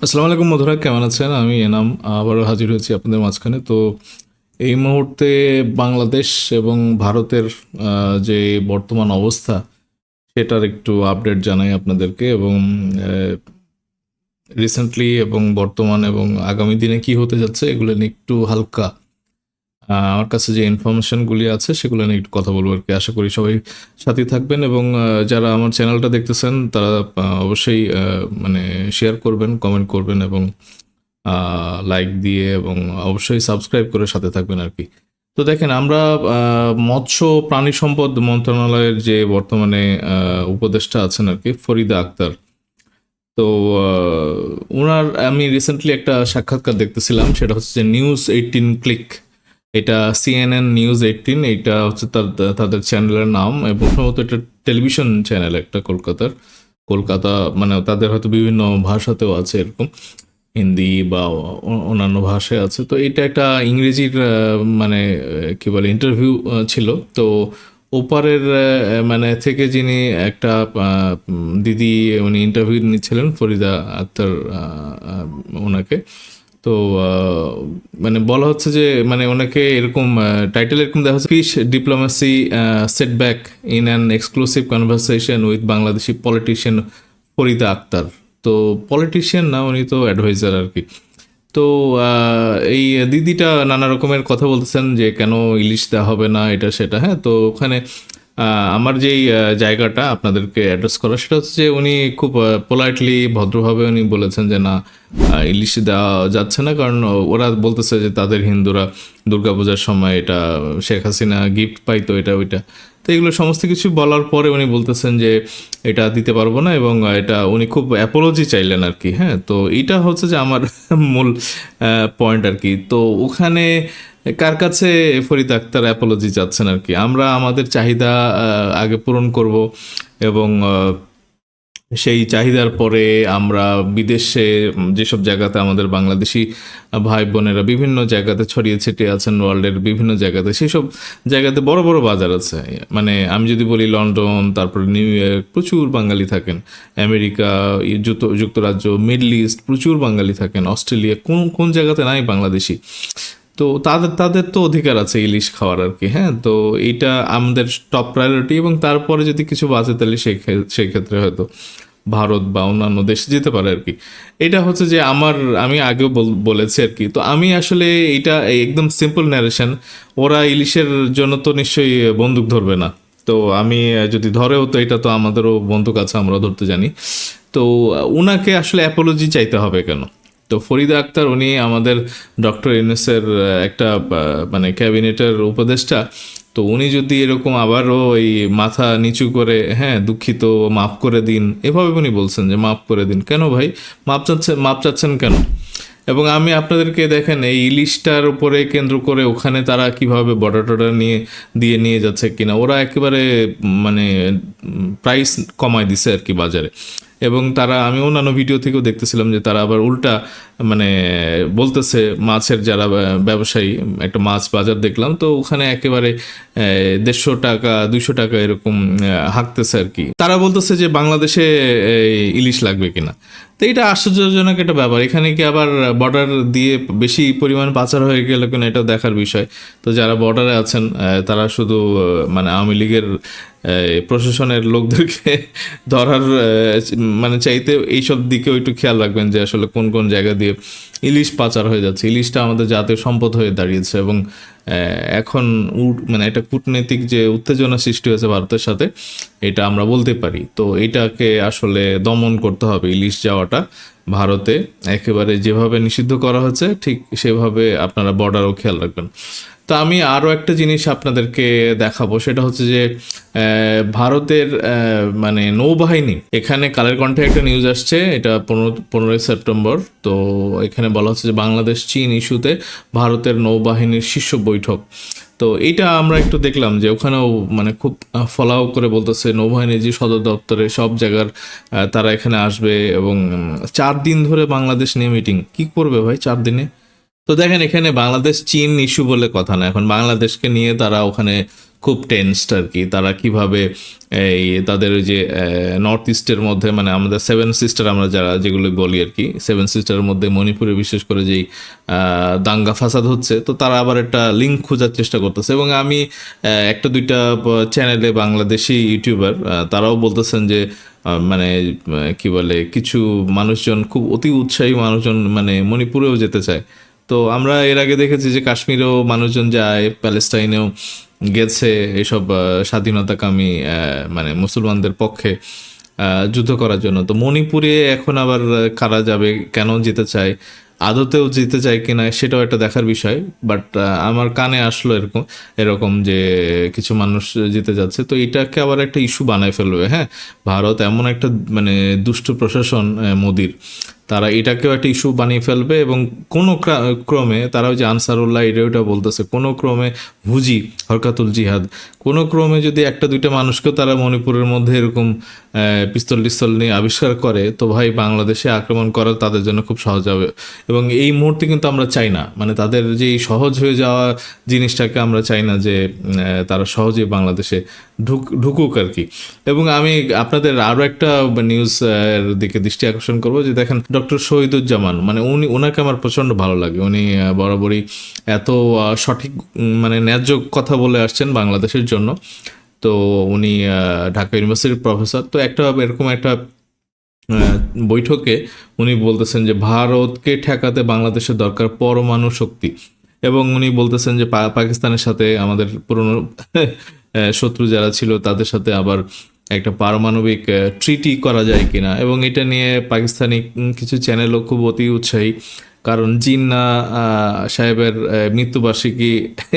আসসালামু আলাইকুম বন্ধুরা, কেমন আছেন? আমি এনাম আবারও হাজির হয়েছি আপনাদের মাঝখানে। তো এই মুহূর্তে বাংলাদেশ এবং ভারতের যে বর্তমান অবস্থা সেটার একটু আপডেট জানাই আপনাদেরকে, এবং রিসেন্টলি এবং বর্তমান এবং আগামী দিনে কি হতে যাচ্ছে এগুলো নিয়ে একটু হালকা আমার কাছে যে ইনফরমেশনগুলি আছে সেগুলো নিয়ে একটু কথা বলবো আর কি। আশা করি সবাই সাথেই থাকবেন, এবং যারা আমার চ্যানেলটা দেখতেছেন তারা অবশ্যই মানে শেয়ার করবেন, কমেন্ট করবেন, এবং লাইক দিয়ে এবং অবশ্যই সাবস্ক্রাইব করে সাথে থাকবেন আর কি। তো দেখেন, আমরা মৎস্য প্রাণী সম্পদ মন্ত্রণালয়ের যে বর্তমানে উপদেষ্টা আছেন আর কি, ফরিদা আক্তার। তো ওনার আমি রিসেন্টলি একটা সাক্ষাৎকার দেখতেছিলাম, সেটা হচ্ছে যে নিউজ 18 ক্লিক। এটা CNN নিউজ 18, এইটা হচ্ছে তাদের চ্যানেলের নাম, এবং সম্ভবত এটা টেলিভিশন চ্যানেল একটা কলকাতা, মানে তাদের হয়তো বিভিন্ন ভাষাতেও আছে এরকম, হিন্দি বা অন্যান্য ভাষায় আছে। তো এটা একটা ইংরেজির মানে কি বলে ইন্টারভিউ ছিল। তো ওপারের মানে থেকে যিনি একটা দিদি, উনি ইন্টারভিউ নিচ্ছিলেন ফরিদা আক্তার ওনাকে। তো মানে বলা হচ্ছে যে মানে ওনাকে এরকম টাইটেল এরকম দেখা হচ্ছে, fish diplomacy setback in an exclusive conversation with Bangladeshi politician Farida Akhtar. তো পলিটিশিয়ান না, উনি তো অ্যাডভাইজার আর কি। তো এই দিদিটা নানা রকমের কথা বলতেছেন যে কেন ইলিশ দেওয়া হবে না, এটা সেটা। হ্যাঁ, তো ওখানে আমার যেই জায়গাটা আপনাদেরকে অ্যাড্রেস করা, সেটা হচ্ছে যে উনি খুব পোলাইটলি ভদ্রভাবে উনি বলেছেন যে না, ইলিশ দেওয়া যাচ্ছে না, কারণ ওরা বলতেছে যে তাদের হিন্দুরা দুর্গাপূজার সময় এটা শেখ হাসিনা গিফট পাইতো, এটা ওইটা। তো এগুলো সমস্ত কিছু বলার পরে উনি বলতেছেন যে এটা দিতে পারবো না, এবং এটা উনি খুব অ্যাপোলজি চাইলেন আর কি। হ্যাঁ, তো এটা হচ্ছে যে আমার মূল পয়েন্ট আর কি। তো ওখানে কার কাছে ফরিদ আক্তার অ্যাপোলজি চাচ্ছেন আর কি? আমরা আমাদের চাহিদা আগে পূরণ করব, এবং সেই চাহিদার পরে আমরা বিদেশে যেসব জায়গাতে আমাদের বাংলাদেশি ভাই বোনেরা বিভিন্ন জায়গাতে ছড়িয়ে ছিটিয়ে আছেন ওয়ার্ল্ডের বিভিন্ন জায়গাতে, সেসব জায়গাতে বড় বড় বাজার আছে। মানে আমি যদি বলি লন্ডন, তারপরে নিউ ইয়র্ক, প্রচুর বাঙালি থাকেন। আমেরিকা, যুক্তরাজ্য, মিডল ইস্ট, প্রচুর বাঙালি থাকেন। অস্ট্রেলিয়া, কোন কোন জায়গাতে নাই বাংলাদেশি? তো তাদের তাদের তো অধিকার আছে ইলিশ খাওয়ার আর কি। হ্যাঁ, তো এইটা আমাদের টপ প্রায়োরিটি, এবং তারপরে যদি কিছু বাঁচে তাহলে সেই ক্ষেত্রে হয়তো ভারত বা অন্যান্য দেশে যেতে পারে আর কি। এটা হচ্ছে যে আমি আগেও বলেছি আর কি। তো আমি আসলে এটা একদম সিম্পল ন্যারেশন। ওরা ইলিশের জন্য তো নিশ্চয়ই বন্দুক ধরবে না। তো আমি যদি ধরেও, তো এটা তো আমাদেরও বন্দুক আছে, আমরা ধরতে জানি। তো উনাকে আসলে অ্যাপোলজি চাইতে হবে কেন? তো ফরিদা আক্তার উনি আমাদের ডক্টর ইউনূসের একটা মানে ক্যাবিনেটের উপদেষ্টা। তো উনি যদি এরকম আবারও ওই মাথা নিচু করে, হ্যাঁ দুঃখিত, মাফ করে দিন, এভাবে উনি বলছেন যে মাফ করে দিন, কেন ভাই মাপ চাচ্ছেন কেন? এবং আমি আপনাদেরকে দেখেন এই ইলিশটার উপরে কেন্দ্র করে ওখানে তারা কিভাবে বর্ডার টর্ডার নিয়ে যাচ্ছে কিনা, ওরা একেবারে মানে প্রাইস কমায় দিছে আর কি বাজারে। এবং তারা, আমি অন্যান্য ভিডিও থেকেও দেখতেছিলাম যে তারা আবার উল্টা মানে বলতেছে, মাছের যারা ব্যবসায়ী, একটা মাছ বাজার দেখলাম, তো ওখানে একেবারে 150 টাকা 200 টাকা এরকম হাঁকতেছে আর কি। তারা বলতেছে যে বাংলাদেশে ইলিশ লাগবে কিনা। তো এটা আশ্চর্যজনক একটা ব্যাপার। এখানে কি আবার বর্ডার দিয়ে বেশি পরিমাণ পাচার হয়ে গেল কিনা, এটাও দেখার বিষয়। তো যারা বর্ডারে আছেন তারা শুধু মানে আওয়ামী লীগের প্রশাসনের লোকদেরকে ধরার মানে চাইতে এইসব দিকেও একটু খেয়াল রাখবেন যে আসলে কোন কোন জায়গা দিয়ে ইলিশ পাচার হয়ে যাচ্ছে। ইলিশটা আমাদের জাতীয় সম্পদ হয়ে দাঁড়িয়েছে, এবং এখন মানে একটা কূটনৈতিক যে উত্তেজনা সৃষ্টি হয়েছে ভারতের সাথে, এটা আমরা বলতে পারি। তো এটাকে আসলে দমন করতে হবে। ইলিশ যাওয়াটা ভারতে একেবারে যেভাবে নিষিদ্ধ করা হচ্ছে, ঠিক সেভাবে আপনারা বর্ডারও খেয়াল রাখবেন। তো আমি আরও একটা জিনিস আপনাদেরকে দেখাবো, সেটা হচ্ছে যে ভারতের মানে নৌবাহিনী, এখানে কালের কণ্ঠে একটা নিউজ আসছে, এটা 15ই সেপ্টেম্বর। তো এখানে বলা হচ্ছে যে বাংলাদেশ চীন ইস্যুতে ভারতের নৌবাহিনীর শীর্ষ বৈঠক। তো এইটা আমরা একটু দেখলাম যে ওখানেও মানে খুব ফলাও করে বলতেছে নৌবাহিনীর যে সদর দপ্তরে সব জায়গার তারা এখানে আসবে, এবং 4 দিন ধরে বাংলাদেশ নিয়ে মিটিং। কি করবে ভাই 4 দিনে? তো দেখেন, এখানে বাংলাদেশ চীন ইস্যু বলে কথা না, এখন বাংলাদেশকে নিয়ে তারা ওখানে খুব টেন্সড আর কি। তারা কিভাবে এই তাদের ওই যে নর্থ ইস্টের মধ্যে, মানে আমাদের সেভেন সিস্টার আমরা যারা যেগুলো বলি আর কি, সেভেন সিস্টারের মধ্যে মণিপুরে বিশেষ করে যেই দাঙ্গা ফাসাদ হচ্ছে, তো তারা আবার একটা লিঙ্ক খোঁজার চেষ্টা করতেছে। এবং আমি একটা দুইটা চ্যানেলে বাংলাদেশি ইউটিউবার তারাও বলতেছেন যে মানে কি বলে, কিছু মানুষজন, খুব অতি উৎসাহী মানুষজন মানে মণিপুরেও যেতে চায়। তো আমরা এর আগে দেখেছি যে কাশ্মীরেও মানুষজন যায়, প্যালেস্টাইনেও গেছে এসব স্বাধীনতাকামী মানে মুসলমানদের পক্ষে যুদ্ধ করার জন্য। তো মণিপুরে এখন আবার কারা যাবে, কেন যেতে চায়, আদতেও যেতে চায় কিনা সেটাও একটা দেখার বিষয়। বাট আমার কানে আসলো এরকম এরকম যে কিছু মানুষ যেতে যাচ্ছে। তো এটাকে আবার একটা ইস্যু বানায় ফেলবে। হ্যাঁ, ভারত এমন একটা মানে দুষ্ট প্রশাসন মোদির, তারা এটাকেও একটা ইস্যু বানিয়ে ফেলবে। এবং কোনো ক্রমে তারা ওই যে আনসারুল্লাহ এটা বলতেছে, কোনো ক্রমে হুজি হরকাতুল জিহাদ, কোনো ক্রমে যদি একটা দুইটা মানুষকেও তারা মণিপুরের মধ্যে এরকম পিস্তল টিস্তল নিয়ে আবিষ্কার করে, তো ভাই বাংলাদেশে আক্রমণ করা তাদের জন্য খুব সহজ হবে। এবং এই মুহূর্তে কিন্তু আমরা চাই না, মানে তাদের যে এই সহজ হয়ে যাওয়া জিনিসটাকে আমরা চাই না যে তারা সহজেই বাংলাদেশে ঢুকুক আর কি। এবং আমি আপনাদের আরও একটা নিউজ এর দিকে দৃষ্টি আকর্ষণ করবো, যে দেখেন ডক্টর শহীদুজ্জামান, মানে ওনাকে আমার প্রচণ্ড ভালো লাগে। উনি বরাবরই এত সঠিক মানে ন্যায্য কথা বলে আসছেন বাংলাদেশের জন্য। তো উনি ঢাকা ইউনিভার্সিটির প্রফেসর। তো এরকম একটা বৈঠকে উনি বলতেছেন যে ভারতকে ঠেকাতে বাংলাদেশের দরকার পরমাণু শক্তি। এবং উনি বলতেছেন যে পাকিস্তানের সাথে, আমাদের পুরনো শত্রু যারা ছিল তাদের সাথে আবার একটা পারমাণবিক ট্রিটি করা যায় কিনা। এবং এটা নিয়ে পাকিস্তানি কিছু চ্যানেলও খুব অতি উৎসাহী, কারণ জিন্না সাহেবের মৃত্যুবার্ষিকী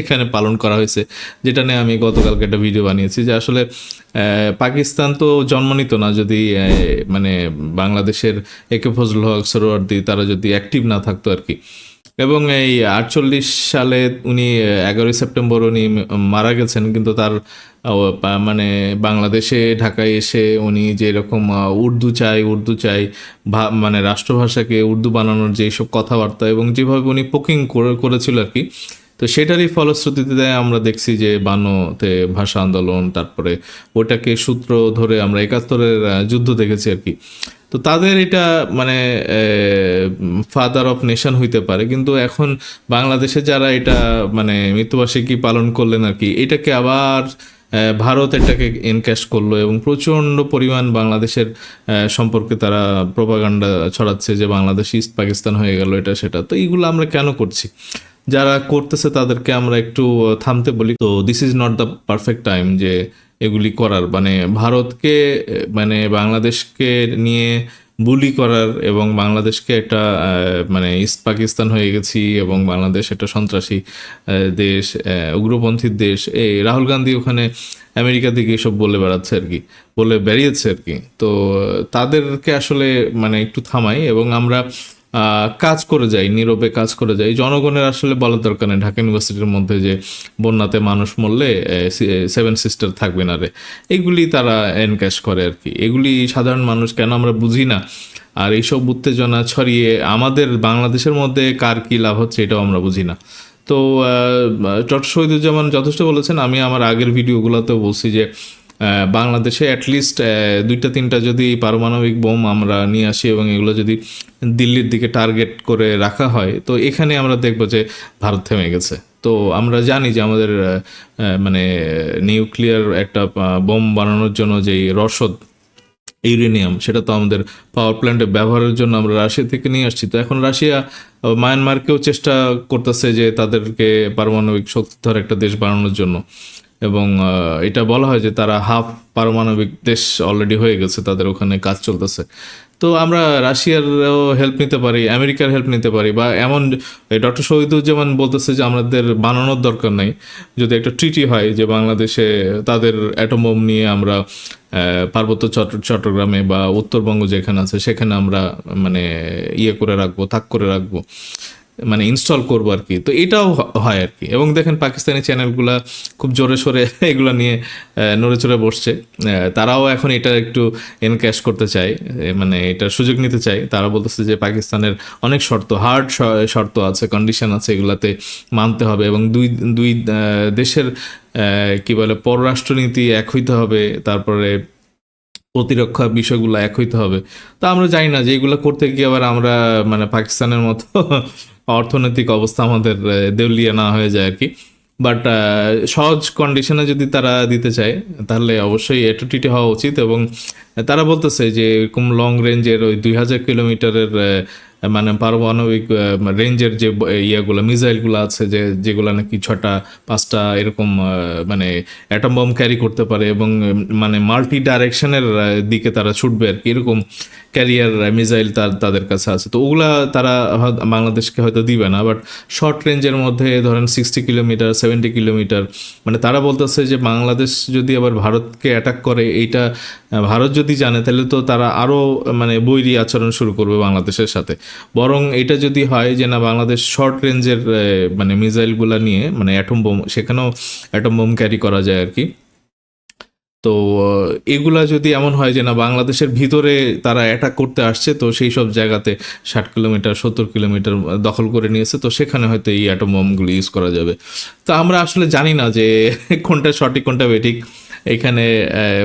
এখানে পালন করা হয়েছে, যেটা নিয়ে আমি গতকালকে একটা ভিডিও বানিয়েছি যে আসলে পাকিস্তান তো জন্ম নিত না যদি মানে বাংলাদেশের একে ফজলুল হক সোহরাওয়ার্দী তারা যদি অ্যাক্টিভ না থাকতো আর কি। এবং এই 48 সালে উনি 11ই সেপ্টেম্বর উনি মারা গেছেন, কিন্তু তার মানে বাংলাদেশে ঢাকায় এসে উনি যে এরকম উর্দু চাই মানে রাষ্ট্রভাষাকে উর্দু বানানোর যে সব কথাবার্তা এবং যেভাবে উনি পোকিং করেছিল আর কি, তো সেটারই ফলশ্রুতিতে আমরা দেখছি যে 52-তে ভাষা আন্দোলন, তারপরে ওটাকে সূত্র ধরে আমরা 71-এর যুদ্ধ দেখেছি আর কি। তো তাদের এটা মানে ফাদার অফ নেশন হইতে পারে, কিন্তু এখন বাংলাদেশে যারা এটা মানে মৃত্যুবার্ষিকী পালন করলেন আর কি, এটাকে আবার ভারত এটাকে এনক্যাশ করলো এবং প্রচণ্ড পরিমাণ বাংলাদেশের সম্পর্কে তারা প্রোপাগান্ডা ছড়াচ্ছে যে বাংলাদেশ ইস্ট পাকিস্তান হয়ে গেল, এটা সেটা। তো এইগুলো আমরা কেন করছি? যারা করতেছে তাদেরকে আমরা একটু থামতে বলি। তো this is not the perfect time যে এগুলি করার, মানে ভারতকে মানে বাংলাদেশকে নিয়ে বুলি করার এবং বাংলাদেশকে একটা মানে ইস্ট পাকিস্তান হয়ে গেছি এবং বাংলাদেশ একটা সন্ত্রাসী দেশ, উগ্রপন্থীর দেশ। এই রাহুল গান্ধী ওখানে আমেরিকা দিকে এসব বলে বেড়াচ্ছে আর কি, বলে বেরিয়েছে আর কি। তো তাদেরকে আসলে মানে একটু থামাই এবং আমরা কাজ করে যাই, নীরবে কাজ করে যাই। জনগণের আসলে বলার দরকার নেই ঢাকা ইউনিভার্সিটির মধ্যে যে বন্যাতে মানুষ মরলে সেভেন সিস্টার থাকবে না রে, এগুলি তারা এনক্যাশ করে আর কি। এগুলি সাধারণ মানুষ কেন আমরা বুঝি না, আর এইসব উত্তেজনা ছড়িয়ে আমাদের বাংলাদেশের মধ্যে কার কী লাভ হচ্ছে এটাও আমরা বুঝি না। তো ডক্টর শহীদুজ্জামান যথেষ্ট বলেছেন। আমি আমার আগের ভিডিওগুলোতেও বলছি যে বাংলাদেশে অ্যাটলিস্ট 2-3টা যদি পারমাণবিক বোম আমরা নিয়ে আসি এবং এগুলো যদি দিল্লির দিকে টার্গেট করে রাখা হয়, তো এখানে আমরা দেখব যে ভারত থেমে গেছে। তো আমরা জানি যে আমাদের মানে নিউক্লিয়ার একটা বোম বানানোর জন্য যেই রসদ ইউরেনিয়াম, সেটা তো আমাদের পাওয়ার প্ল্যান্টে ব্যবহারের জন্য আমরা রাশিয়া থেকে নিয়ে আসছি। তো এখন রাশিয়া মায়ানমারকেও চেষ্টা করতেছে যে তাদেরকে পারমাণবিক শক্তিধর একটা দেশ বানানোর জন্য। এবং এটা বলা হয় যে তারা হাফ পারমাণবিক দেশ অলরেডি হয়ে গেছে, তাদের ওখানে কাজ চলতেছে। তো আমরা রাশিয়ারও হেল্প নিতে পারি, আমেরিকার হেল্প নিতে পারি, বা এমন ডক্টর শহীদুজ্জামান বলতেছে যে আমাদের বানানোর দরকার নাই, যদি একটা ট্রিটি হয় যে বাংলাদেশে তাদের অ্যাটম বোম নিয়ে আমরা পার্বত্য চট্টগ্রামে বা উত্তরবঙ্গ যেখানে আছে সেখানে আমরা মানে করে রাখবো, তাক করে রাখবো, মানে ইনস্টল করবো আর কি। তো এটাও হয় আর কি। এবং দেখেন পাকিস্তানি চ্যানেলগুলা খুব জোরে সোরে এগুলো নিয়ে নড়ে চড়ে বসছে। তারাও এখন এটা একটু এনক্যাশ করতে চায়, মানে এটার সুযোগ নিতে চায়। তারা বলতেছে যে পাকিস্তানের অনেক হার্ড শর্ত আছে, কন্ডিশন আছে, এগুলাতে মানতে হবে এবং দুই দেশের কি বলে পররাষ্ট্রনীতি এক হইতে হবে, তারপরে প্রতিরক্ষা বিষয়গুলো এক হইতে হবে। তো আমরা জানি না যে এগুলো করতে গিয়ে আবার আমরা মানে পাকিস্তানের মতো অর্থনৈতিক অবস্থা আমাদের দেউলিয়া না হয়ে যায় আর কি। বাট সহজ কন্ডিশনে যদি তারা দিতে চায় তাহলে অবশ্যই এটুটিটি হওয়া উচিত। এবং তারা বলতেছে যে এরকম লং রেঞ্জের ওই 2000 কিলোমিটারের মানে পারমাণবিক রেঞ্জের যে ইয়াগুলো মিসাইলগুলো আছে যেগুলো নাকি 6টা 5টা এরকম মানে অ্যাটম বম ক্যারি করতে পারে, এবং মানে মাল্টি ডাইরেকশনের দিকে তারা ছুটবে আর কি, এরকম ক্যারিয়ার মিসাইল তাদের কাছে আছে। তো ওগুলা তারা বাংলাদেশকে হয়তো দিবে না, বাট শর্ট রেঞ্জের মধ্যে ধরেন 60 কিলোমিটার 70 কিলোমিটার, মানে তারা বলতেছে যে বাংলাদেশ যদি আবার ভারতকে অ্যাটাক করে, এইটা ভারত যদি জানে তাহলে তো তারা আরও মানে বৈরী আচরণ শুরু করবে বাংলাদেশের সাথে। বরং এটা যদি হয় যে না বাংলাদেশ শর্ট রেঞ্জের মানে মিসাইলগুলো নিয়ে, মানে অ্যাটম বোম, সেখানেও অ্যাটম বোম ক্যারি করা যায় আর কি। তো এগুলা যদি এমন হয় যে না বাংলাদেশের ভিতরে তারা অ্যাটাক করতে আসছে, তো সেই সব জায়গাতে 60 কিলোমিটার 70 কিলোমিটার দখল করে নিয়েছে, তো সেখানে হয়তো এই অ্যাটম বোমগুলো ইউজ করা যাবে। তো আমরা আসলে জানি না যে কোনটা সঠিক কোনটা বেঠিক, এখানে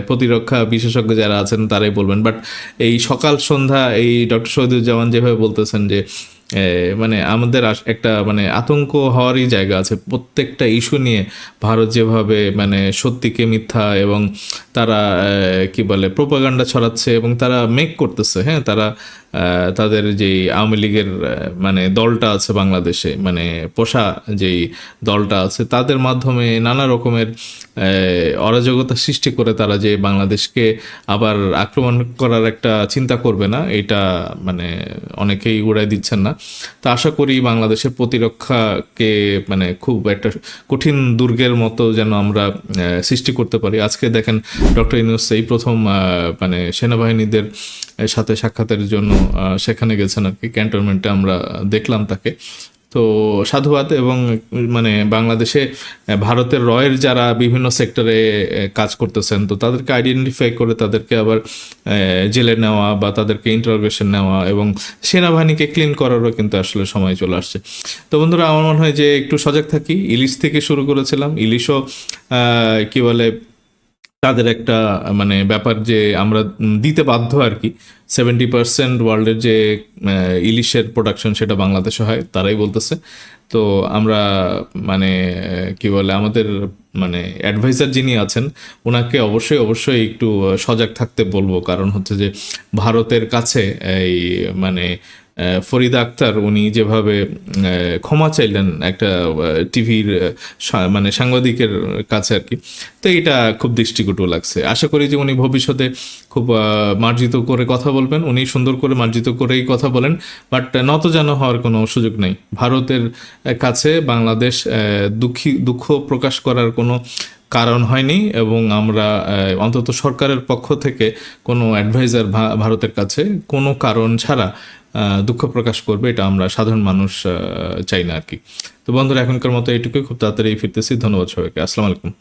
প্রতিরক্ষা বিশেষজ্ঞ যারা আছেন তারাই বলবেন। বাট এই সকাল সন্ধ্যা এই ডক্টর শহীদুজ্জামান যেভাবে বলতেছেন যে মানে আমাদের একটা মানে আতঙ্ক হওয়ারই জায়গা আছে প্রত্যেকটা ইস্যু নিয়ে। ভারত যেভাবে মানে সত্যিকে মিথ্যা এবং তারা কি বলে প্রোপাগান্ডা ছড়াচ্ছে এবং তারা মেক করতেছে, হ্যাঁ তারা তাদের যেই আওয়ামী লীগের মানে দলটা আছে বাংলাদেশে, মানে পোষা যেই দলটা আছে, তাদের মাধ্যমে নানা রকমের অরাজকতা সৃষ্টি করে তারা যে বাংলাদেশকে আবার আক্রমণ করার একটা চিন্তা করবে না, এটা মানে অনেকেই উড়াই দিচ্ছেন না। তো আশা করি বাংলাদেশের প্রতিরক্ষাকে মানে খুব একটা কঠিন দুর্গের মতো যেন আমরা সৃষ্টি করতে পারি। আজকে দেখেন ডক্টর ইউনূস এই প্রথম মানে সেনাবাহিনীদের সাথে সাক্ষাতের জন্য সেখানে গেছেন আর কি, ক্যান্টনমেন্টে আমরা দেখলাম তাকে। তো সাধুবাদ। এবং মানে বাংলাদেশে ভারতের রয়ের যারা বিভিন্ন সেক্টরে কাজ করতেছেন, তো তাদেরকে আইডেন্টিফাই করে তাদেরকে আবার জেলে নেওয়া বা তাদেরকে ইন্টারোগেশন নেওয়া এবং সেনাবাহিনীকে ক্লিন করারও কিন্তু আসলে সময় চলে আসছে। তো বন্ধুরা, আমার মনে হয় যে একটু সজাগ থাকি। ইলিশ থেকে শুরু করেছিলাম, ইলিশও কি বলে তাদের একটা মানে ব্যাপার যে আমরা দিতে বাধ্য আর কি। 70% ওয়ার্ল্ডের যে ইলিশের প্রোডাকশন সেটা বাংলাদেশে হয়, তারাই বলতেছে। তো আমরা মানে কি বলে আমাদের মানে অ্যাডভাইজার যিনি আছেন ওনাকে অবশ্যই অবশ্যই একটু সজাগ থাকতে বলবো। কারণ হচ্ছে যে ভারতের কাছে এই মানে ফরিদা আক্তার উনি যেভাবে ক্ষমা চাইলেন একটা টিভির মানে সাংবাদিকের কাছে আর কি, তো এটা খুব দৃষ্টিকটু লাগছে। আশা করি যে উনি ভবিষ্যতে খুব মার্জিত করে কথা বলবেন, উনি সুন্দর করে মার্জিত করেই কথা বলেন, বাট নতজানু হওয়ার কোনো সুযোগ নেই। ভারতের কাছে বাংলাদেশ দুঃখ প্রকাশ করার কোনো কারণ হয়নি, এবং আমরা অন্তত সরকারের পক্ষ থেকে কোনো অ্যাডভাইজার ভারতের কাছে কোনো কারণ ছাড়া দুঃখ প্রকাশ করবে, এটা আমরা সাধারণ মানুষ চাই না আর কি। তো বন্ধুরা, এখনকার মতো এইটুকুই, খুব তাড়াতাড়ি ফিরতেছি। ধন্যবাদ সবাইকে, আসসালামু আলাইকুম।